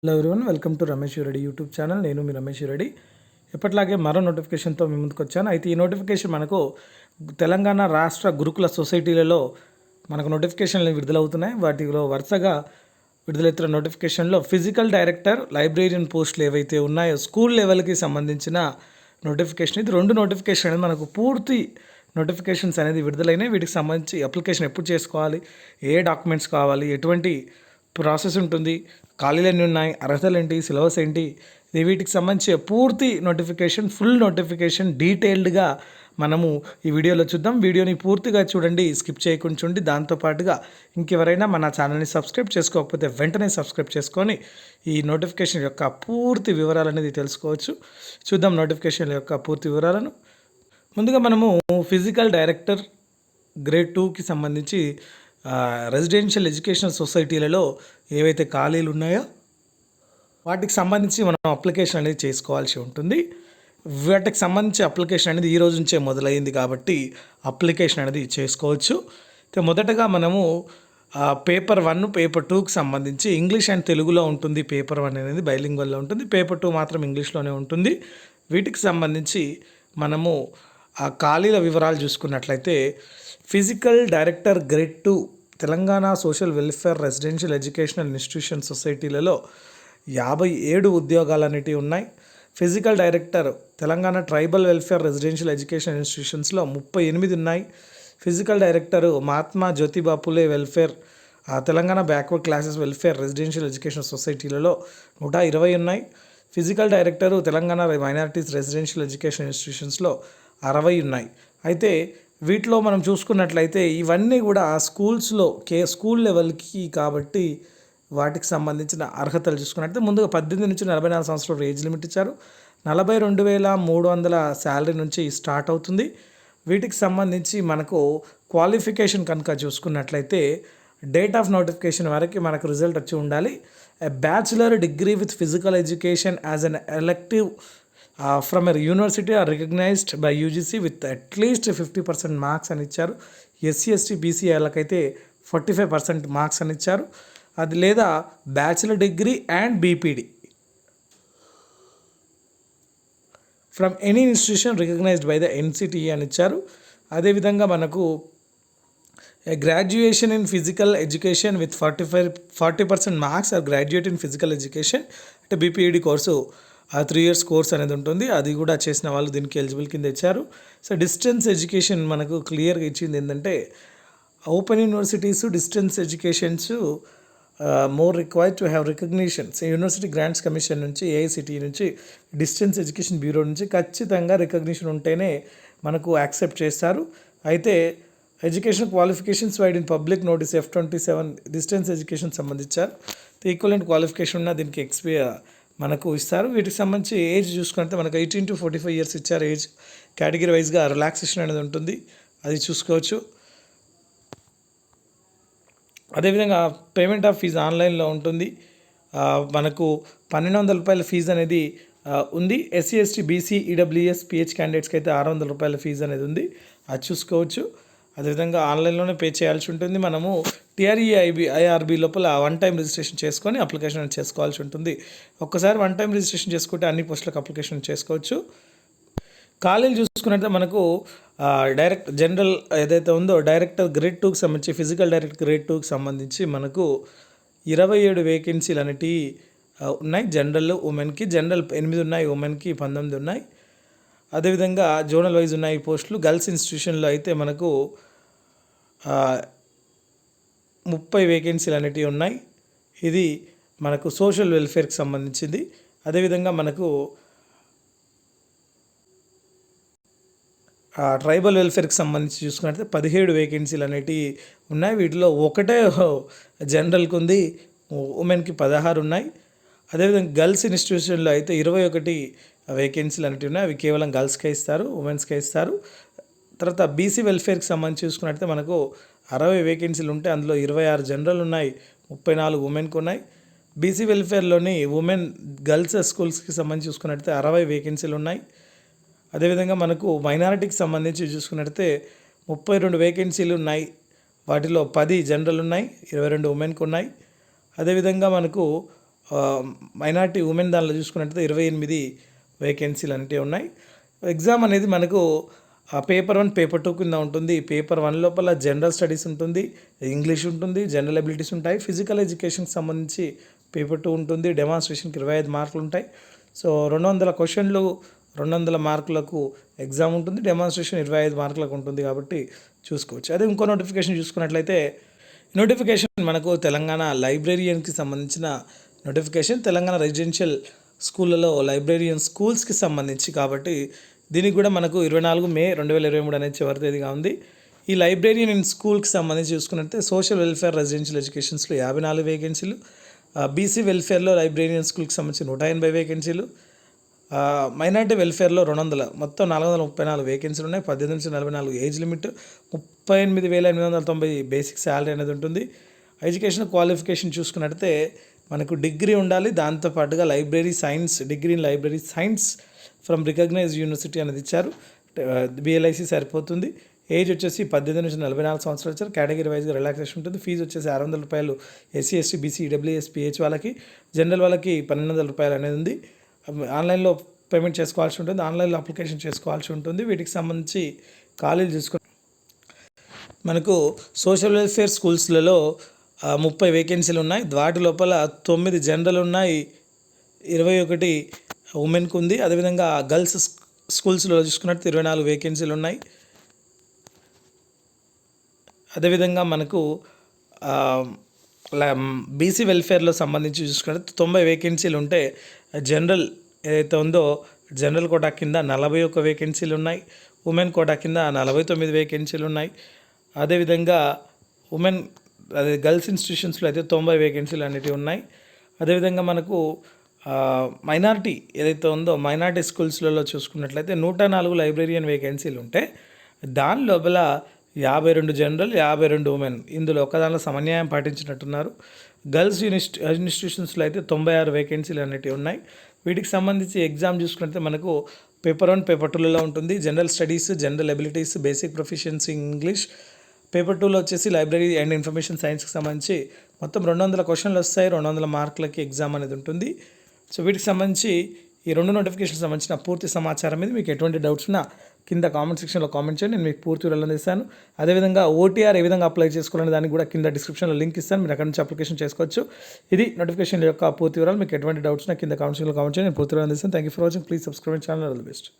Hello everyone, welcome to Ramesh uradi YouTube channel. నేను మీ Ramesh uradi. ఎప్పటిలాగే మరో నోటిఫికేషన్తో మీ ముందుకు వచ్చాను. అయితే ఈ నోటిఫికేషన్ మనకు తెలంగాణ రాష్ట్ర గురుకుల సొసైటీలలో మనకు నోటిఫికేషన్లు విడుదలవుతున్నాయి. వాటిలో వరుసగా విడుదలవుతున్న నోటిఫికేషన్లో ఫిజికల్ డైరెక్టర్, లైబ్రేరియన్ పోస్టులు ఏవైతే ఉన్నాయో స్కూల్ లెవెల్కి సంబంధించిన నోటిఫికేషన్. ఇది రెండు నోటిఫికేషన్ అనేది మనకు పూర్తి నోటిఫికేషన్స్ అనేది విడుదలైనాయి. వీటికి సంబంధించి అప్లికేషన్ ఎప్పుడు చేసుకోవాలి, ఏ డాక్యుమెంట్స్ కావాలి, ఎటువంటి ప్రాసెస్ ఉంటుంది, ఖాళీలు ఎన్ని ఉన్నాయి, అర్హతలు ఏంటి, సిలబస్ ఏంటి, వీటికి సంబంధించి పూర్తి నోటిఫికేషన్, ఫుల్ నోటిఫికేషన్ డీటెయిల్డ్గా మనము ఈ వీడియోలో చూద్దాం. వీడియోని పూర్తిగా చూడండి, స్కిప్ చేయకుండా చూడండి. దాంతోపాటుగా ఇంకెవరైనా మన ఛానల్ని సబ్స్క్రైబ్ చేసుకోకపోతే వెంటనే సబ్స్క్రైబ్ చేసుకొని ఈ నోటిఫికేషన్ యొక్క పూర్తి వివరాలు అనేది తెలుసుకోవచ్చు. చూద్దాం నోటిఫికేషన్ యొక్క పూర్తి వివరాలను. ముందుగా మనము ఫిజికల్ డైరెక్టర్ గ్రేడ్ 2కి సంబంధించి రెసిడెన్షియల్ ఎడ్యుకేషన్ సొసైటీలలో ఏవైతే ఖాళీలు ఉన్నాయో వాటికి సంబంధించి మనం అప్లికేషన్ అనేది చేసుకోవాల్సి ఉంటుంది. వాటికి సంబంధించి అప్లికేషన్ అనేది ఈ రోజు నుంచే మొదలైంది కాబట్టి అప్లికేషన్ అనేది చేసుకోవచ్చు. మొదటగా మనము పేపర్ 1, పేపర్ 2కి సంబంధించి ఇంగ్లీష్ అండ్ తెలుగులో ఉంటుంది. పేపర్ 1 అనేది బైలింగ్వల్లో ఉంటుంది, పేపర్ 2 మాత్రం ఇంగ్లీష్లోనే ఉంటుంది. వీటికి సంబంధించి మనము ఆ ఖాళీల వివరాలు చూసుకున్నట్లయితే physical director grade 2 Telangana social welfare residential educational institution సొసైటీలలో 57 ఉద్యోగాలు అనేటివి ఉన్నాయి. Physical director Telangana tribal welfare residential education ఇన్స్టిట్యూషన్స్లో 38 ఉన్నాయి. Physical director Mahatma Jyotiba Phule welfare Telangana backward classes welfare residential education సొసైటీలలో 120 ఉన్నాయి. Physical director Telangana minorities residential education ఇన్స్టిట్యూషన్స్లో 60 ఉన్నాయి. అయితే వీటిలో మనం చూసుకున్నట్లయితే ఇవన్నీ కూడా స్కూల్స్లో స్కూల్ లెవెల్కి కాబట్టి వాటికి సంబంధించిన అర్హతలు చూసుకున్నట్లయితే ముందుగా 18 నుంచి 44 సంవత్సరాలు ఏజ్ లిమిట్ ఇచ్చారు. 42,300 శాలరీ నుంచి స్టార్ట్ అవుతుంది. వీటికి సంబంధించి మనకు క్వాలిఫికేషన్ కనుక చూసుకున్నట్లయితే డేట్ ఆఫ్ నోటిఫికేషన్ వరకు మనకు రిజల్ట్ వచ్చి ఉండాలి. Bachelor degree with physical education as an elective from a university or recognised by UGC with at least 50% marks అని ఇచ్చారు. ఎస్సీ ఎస్టీ బీసీ వాళ్ళకైతే 45% మార్క్స్ అని ఇచ్చారు. అది లేదా bachelor degree and BPD from any institution recognised by the NCTE అని ఇచ్చారు. అదేవిధంగా మనకు graduation in physical education with 40% marks or graduate in physical education అంటే బీపీఈడి కోర్సు 3 years కోర్స్ అనేది ఉంటుంది. అది కూడా చేసిన వాళ్ళు దీనికి ఎలిజిబుల్ కింద ఇచ్చారు. సో డిస్టెన్స్ ఎడ్యుకేషన్ మనకు క్లియర్గా ఇచ్చింది ఏంటంటే open universities distance educations more required to have recognitions. University grants commission నుంచి, ఏఐసిటీ నుంచి, డిస్టెన్స్ ఎడ్యుకేషన్ బ్యూరో నుంచి ఖచ్చితంగా రికగ్నిషన్ ఉంటేనే మనకు యాక్సెప్ట్ చేస్తారు. అయితే education qualifications vide in public notice F27 distance education సంబంధించారు. ఈక్వలెంట్ క్వాలిఫికేషన్ ఉన్న దీనికి మనకు ఇస్తారు. వీటికి సంబంధించి ఏజ్ చూసుకుంటే మనకు 18 to 45 years ఇచ్చారు. ఏజ్ కేటగిరీ వైజ్గా రిలాక్సేషన్ అనేది ఉంటుంది, అది చూసుకోవచ్చు. అదేవిధంగా పేమెంట్ ఆఫ్ ఫీజు ఆన్లైన్లో ఉంటుంది. మనకు 1,200 రూపాయల ఫీజు అనేది ఉంది. SC ST BC EWS PH క్యాండిడేట్స్కి అయితే 600 రూపాయల ఫీజు అనేది ఉంది, అది చూసుకోవచ్చు. అదేవిధంగా ఆన్లైన్లోనే పే చేయాల్సి ఉంటుంది. మనము ఐఆర్బీ లోపల 1 time రిజిస్ట్రేషన్ చేసుకొని అప్లికేషన్ చేసుకోవాల్సి ఉంటుంది. ఒక్కసారి 1 time రిజిస్ట్రేషన్ చేసుకుంటే అన్ని పోస్టులకు అప్లికేషన్ చేసుకోవచ్చు. ఖాళీలు చూసుకున్నట్లయితే మనకు డైరెక్ట్ జనరల్ ఏదైతే ఉందో డైరెక్టర్ గ్రేడ్ 2కి సంబంధించి ఫిజికల్ డైరెక్టర్ గ్రేడ్ 2కి సంబంధించి మనకు 27 వేకెన్సీలు అనేటివి ఉన్నాయి. జనరల్ ఉమెన్కి 8 ఉన్నాయి, ఉమెన్కి 19 ఉన్నాయి. అదేవిధంగా జోనల్ వైజ్ ఉన్నాయి పోస్టులు. గర్ల్స్ ఇన్స్టిట్యూషన్లో అయితే మనకు 30 వేకెన్సీలు అనేటివి ఉన్నాయి. ఇది మనకు సోషల్ వెల్ఫేర్కి సంబంధించింది. అదేవిధంగా మనకు ట్రైబల్ వెల్ఫేర్కి సంబంధించి చూసుకున్నట్లయితే 17 వేకెన్సీలు అనేటివి ఉన్నాయి. వీటిలో ఒకటే జనరల్కి ఉంది, ఉమెన్కి 16 ఉన్నాయి. అదేవిధంగా గర్ల్స్ ఇన్స్టిట్యూషన్లో అయితే 21 వేకెన్సీలు అనేటివి ఉన్నాయి. అవి కేవలం గర్ల్స్కే ఇస్తారు, ఉమెన్స్కే ఇస్తారు. తర్వాత బీసీ వెల్ఫేర్కి సంబంధించి చూసుకున్నట్లయితే మనకు 60 వేకెన్సీలు ఉంటే అందులో 26 జనరల్ ఉన్నాయి, 34 ఉమెన్కి ఉన్నాయి. బీసీ వెల్ఫేర్లోని ఉమెన్ గర్ల్స్ స్కూల్స్కి సంబంధించి చూసుకున్నట్లయితే 60 వేకెన్సీలు ఉన్నాయి. అదేవిధంగా మనకు మైనారిటీకి సంబంధించి చూసుకున్నట్లయితే 32 వేకెన్సీలు ఉన్నాయి. వాటిలో 10 జనరల్ ఉన్నాయి, 22 ఉమెన్కి ఉన్నాయి. అదేవిధంగా మనకు మైనార్టీ ఉమెన్ దానిలో చూసుకున్నట్లయితే 28 వేకెన్సీలు అనేవి ఉన్నాయి. ఎగ్జామ్ అనేది మనకు పేపర్ 1 పేపర్ 2 కింద ఉంటుంది. పేపర్ 1 లోపల జనరల్ స్టడీస్ ఉంటుంది, ఇంగ్లీష్ ఉంటుంది, జనరల్ అబిలిటీస్ ఉంటాయి, ఫిజికల్ ఎడ్యుకేషన్కి సంబంధించి పేపర్ 2 ఉంటుంది, డెమాన్స్ట్రేషన్కి 25 మార్కులు ఉంటాయి. సో 200 క్వశ్చన్లు 200 మార్కులకు ఎగ్జామ్ ఉంటుంది, డెమాన్స్ట్రేషన్ 25 మార్కులకు ఉంటుంది కాబట్టి చూసుకోవచ్చు. అదే ఇంకో నోటిఫికేషన్ చూసుకున్నట్లయితే నోటిఫికేషన్ మనకు తెలంగాణ లైబ్రేరియన్కి సంబంధించిన నోటిఫికేషన్, తెలంగాణ రెసిడెన్షియల్ స్కూళ్ళలో లైబ్రేరియన్ స్కూల్స్కి సంబంధించి కాబట్టి దీనికి కూడా మనకు 24 మే 2023 అనేది చివరి తేదీగా ఉంది. ఈ లైబ్రేరియన్ ఇన్ స్కూల్కి సంబంధించి చూసుకున్నట్లయితే సోషల్ వెల్ఫేర్ రెసిడెన్షియల్ ఎడ్యుకేషన్స్లో 54 వేకెన్సీలు, బీసీ వెల్ఫేర్లో లైబ్రేరియన్ స్కూల్కి సంబంధించి 180 వేకెన్సీలు, మైనార్టీ వెల్ఫేర్లో 200, మొత్తం 434 వేకెన్సీలు ఉన్నాయి. 18 నుంచి 44 ఏజ్ లిమిట్, 38,890 బేసిక్ శాలరీ అనేది ఉంటుంది. ఎడ్యుకేషన్ క్వాలిఫికేషన్ చూసుకున్నట్లయితే మనకు డిగ్రీ ఉండాలి, దాంతోపాటుగా library science, degree in library science from recognised university అనేది ఇచ్చారు. BLIC సరిపోతుంది. ఏజ్ వచ్చేసి 18 నుంచి 44 సంవత్సరాలు ఇచ్చారు. కేటగిరీ వైజ్గా రిలాక్సేషన్ ఉంటుంది. ఫీజు వచ్చేసి 600 రూపాయలు SC ST BC EWS PH వాళ్ళకి, జనరల్ వాళ్ళకి 1200 రూపాయలు అనేది ఉంది. ఆన్లైన్లో పేమెంట్ చేసుకోవాల్సి ఉంటుంది, ఆన్లైన్లో అప్లికేషన్ చేసుకోవాల్సి ఉంటుంది. వీటికి సంబంధించి ఖాళీలు చూసుకొని మనకు సోషల్ వెల్ఫేర్ స్కూల్స్లలో 30 వేకెన్సీలు ఉన్నాయి. వాటి లోపల 9 జనరల్ ఉన్నాయి, 21 ఉమెన్కి ఉంది. అదేవిధంగా గర్ల్స్ స్కూల్స్లో చూసుకున్నట్టు 24 వేకెన్సీలు ఉన్నాయి. అదేవిధంగా మనకు బీసీ వెల్ఫేర్లో సంబంధించి చూసుకుంటే 90 వేకెన్సీలు ఉంటే జనరల్ ఏదైతే ఉందో జనరల్ కోటా కింద 41 వేకెన్సీలు ఉన్నాయి. ఉమెన్ కోటా కింద 49 వేకెన్సీలు ఉన్నాయి. అదేవిధంగా గర్ల్స్ ఇన్స్టిట్యూషన్స్లో అయితే 90 వేకెన్సీలు అనేవి ఉన్నాయి. అదేవిధంగా మనకు మైనారిటీ ఏదైతే ఉందో మైనారిటీ స్కూల్స్లలో చూసుకున్నట్లయితే 104 లైబ్రేరియన్ వేకెన్సీలు ఉంటే దాని లోపల 52 జనరల్, 52 ఉమెన్, ఇందులో ఒకదానిలో సమన్యాయం పాటించినట్టున్నారు. గర్ల్స్ ఇన్స్టిట్యూషన్స్లో అయితే 96 వేకెన్సీలు అనేవి ఉన్నాయి. వీటికి సంబంధించి ఎగ్జామ్ చూసుకుంటే మనకు పేపర్ 1 పేపర్ 2లలో ఉంటుంది. General studies, general abilities, basic proficiency English. Paper 2లో వచ్చేసి లైబ్రరీ అండ్ ఇన్ఫర్మేషన్ సైన్స్కి సంబంధించి మొత్తం 200 క్వశ్చన్లు వస్తాయి, 200 మార్కులకి ఎగ్జామ్ అనేది ఉంటుంది. సో వీటికి సంబంధించి ఈ 2 నోటిఫికేషన్ సంబంధించిన పూర్తి సమాచారం మీద మీకు ఎటువంటి డౌట్స్ ఉన్నా కింద కామెంట్ సెక్షన్లో కామెంట్ చేయండి, నేను మీకు పూర్తి వివరాలు ఇస్తాను. అదేవిధంగా OTR ఏ విధంగా అప్లై చేసుకోవాలని దానికి కూడా కింద డిస్క్రిప్షన్లో లింక్ ఇస్తాను, మీరు అక్కడ నుంచి అప్లికేషన్ చేసుకోవచ్చు. ఇది నోటిఫికేషన్ యొక్క పూర్తి వివరాలు. మీకు ఎటువంటి డౌట్స్ ఉన్నా కింద కామెంట్ సెక్షన్లో కామెంట్ చేయండి, నేను పూర్తి వివరాలు ఇస్తాను. Thank you for watching. Please subscribe channel. All the best.